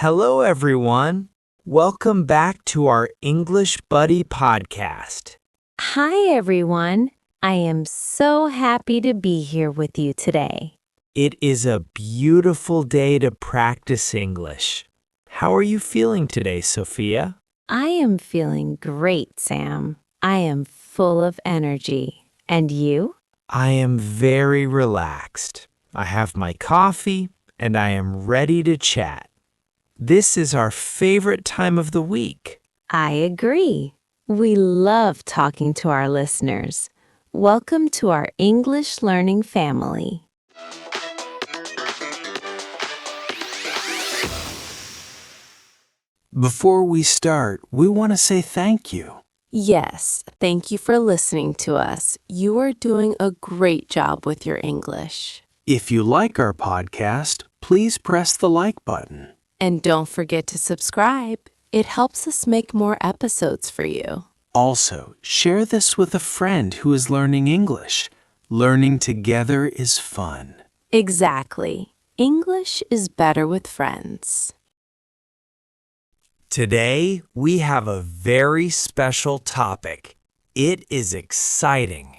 Hello, everyone. Welcome back to our English Buddy podcast. Hi, everyone. I am so happy to be here with you today. It is a beautiful day to practice English. How are you feeling today, Sophia? I am feeling great, Sam. I am full of energy. And you? I am very relaxed. I have my coffee and I am ready to chat. This is our favorite time of the week. I agree. We love talking to our listeners. Welcome to our English learning family. Before we start, we want to say thank you. Yes, thank you for listening to us. You are doing a great job with your English. If you like our podcast, please press the like button. And don't forget to subscribe. It helps us make more episodes for you. Also, share this with a friend who is learning English. Learning together is fun. Exactly. English is better with friends. Today, we have a very special topic. It is exciting.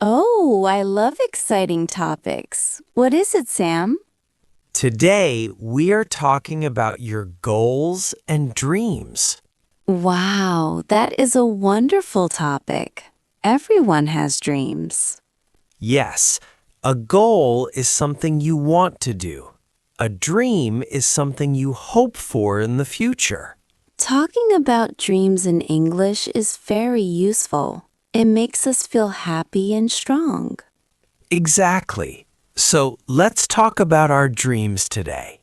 Oh, I love exciting topics. What is it, Sam? Today, we are talking about your goals and dreams. Wow, that is a wonderful topic. Everyone has dreams. Yes, a goal is something you want to do. A dream is something you hope for in the future. Talking about dreams in English is very useful. It makes us feel happy and strong. Exactly. So let's talk about our dreams today.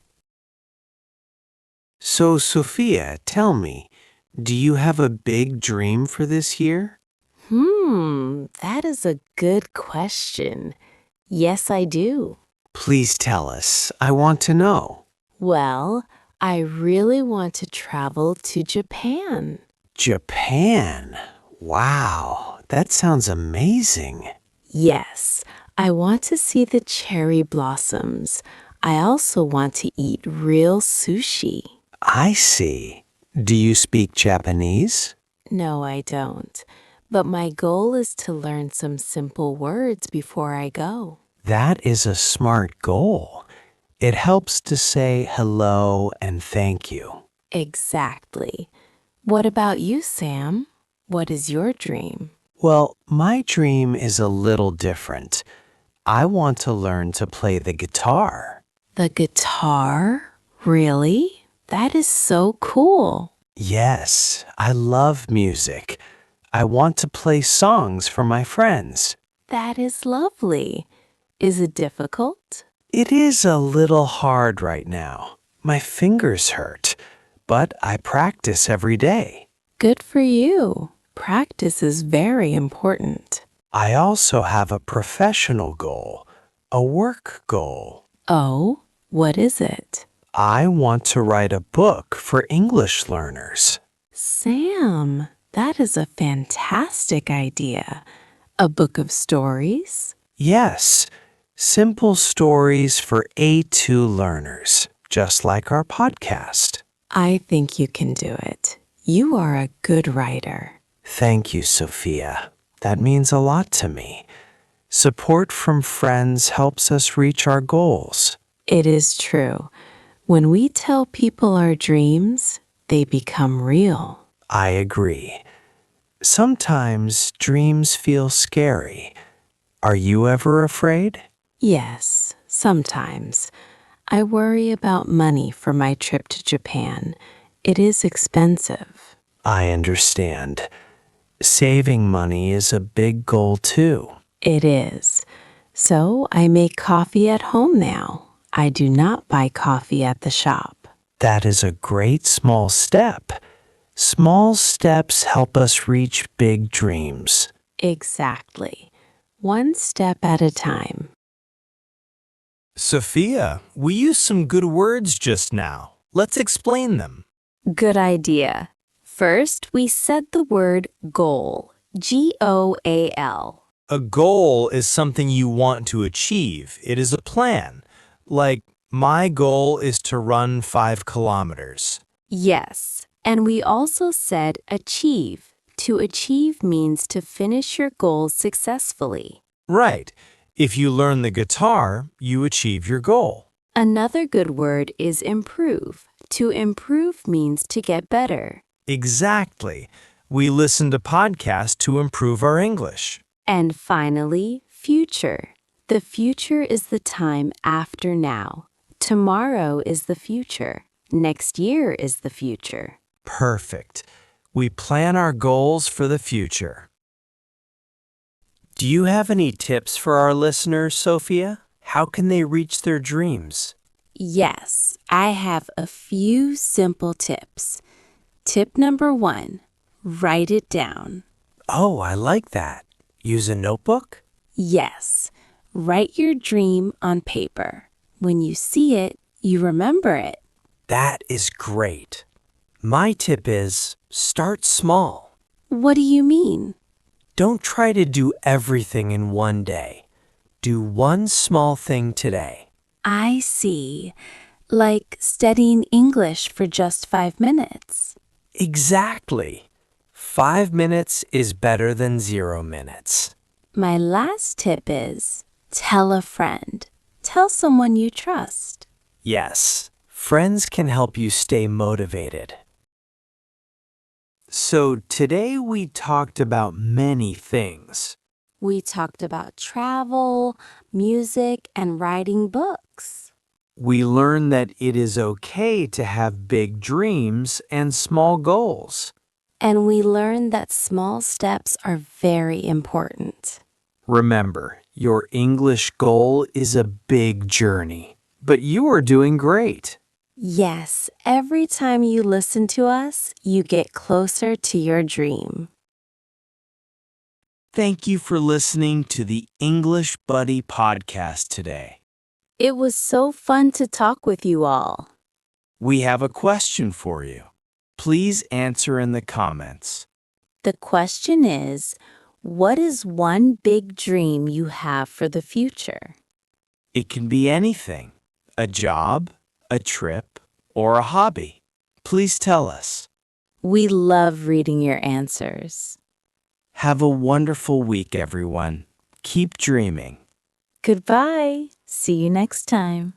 So, Sophia, tell me, do you have a big dream for this year? That is a good question. Yes, I do. Please tell us. I want to know. Well, I really want to travel to Japan. Japan? Wow, that sounds amazing. Yes, I want to see the cherry blossoms. I also want to eat real sushi. I see. Do you speak Japanese? No, I don't. But my goal is to learn some simple words before I go. That is a smart goal. It helps to say hello and thank you. Exactly. What about you, Sam? What is your dream? Well, my dream is a little different. I want to learn to play the guitar. The guitar? Really? That is so cool. Yes, I love music. I want to play songs for my friends. That is lovely. Is it difficult? It is a little hard right now. My fingers hurt, but I practice every day. Good for you. Practice is very important. I also have a professional goal, a work goal. Oh, what is it? I want to write a book for English learners. Sam, that is a fantastic idea. A book of stories? Yes, simple stories for A2 learners, just like our podcast. I think you can do it. You are a good writer. Thank you, Sophia. That means a lot to me. Support from friends helps us reach our goals. It is true. When we tell people our dreams, they become real. I agree. Sometimes dreams feel scary. Are you ever afraid? Yes, sometimes. I worry about money for my trip to Japan. It is expensive. I understand. Saving money is a big goal too. It is. So I make coffee at home now. I do not buy coffee at the shop. That is a great small step. Small steps help us reach big dreams. Exactly. One step at a time. Sophia, we used some good words just now. Let's explain them. Good idea. First, we said the word goal. G-O-A-L. A goal is something you want to achieve. It is a plan. Like, My goal is to run 5 kilometers. Yes, and we also said achieve. To achieve means to finish your goals successfully. Right. If you learn the guitar, you achieve your goal. Another good word is improve. To improve means to get better. Exactly. We listen to podcasts to improve our English. And finally, future. The future is the time after now. Tomorrow is the future. Next year is the future. Perfect. We plan our goals for the future. Do you have any tips for our listeners, Sophia? How can they reach their dreams? Yes, I have a few simple tips. Tip number 1, write it down. Oh, I like that. Use a notebook? Yes, write your dream on paper. When you see it, you remember it. That is great. My tip is start small. What do you mean? Don't try to do everything in one day. Do one small thing today. I see. Like studying English for just 5 minutes. Exactly. 5 minutes is better than 0 minutes. My last tip is tell a friend. Tell someone you trust. Yes, friends can help you stay motivated. So today we talked about many things. We talked about travel, music, and writing books. We learned that it is okay to have big dreams and small goals. And we learned that small steps are very important. Remember, your English goal is a big journey, but you are doing great. Yes, every time you listen to us, you get closer to your dream. Thank you for listening to the English Buddy podcast today. It was so fun to talk with you all. We have a question for you. Please answer in the comments. The question is, what is one big dream you have for the future? It can be anything, a job, a trip, or a hobby. Please tell us. We love reading your answers. Have a wonderful week, everyone. Keep dreaming. Goodbye. See you next time.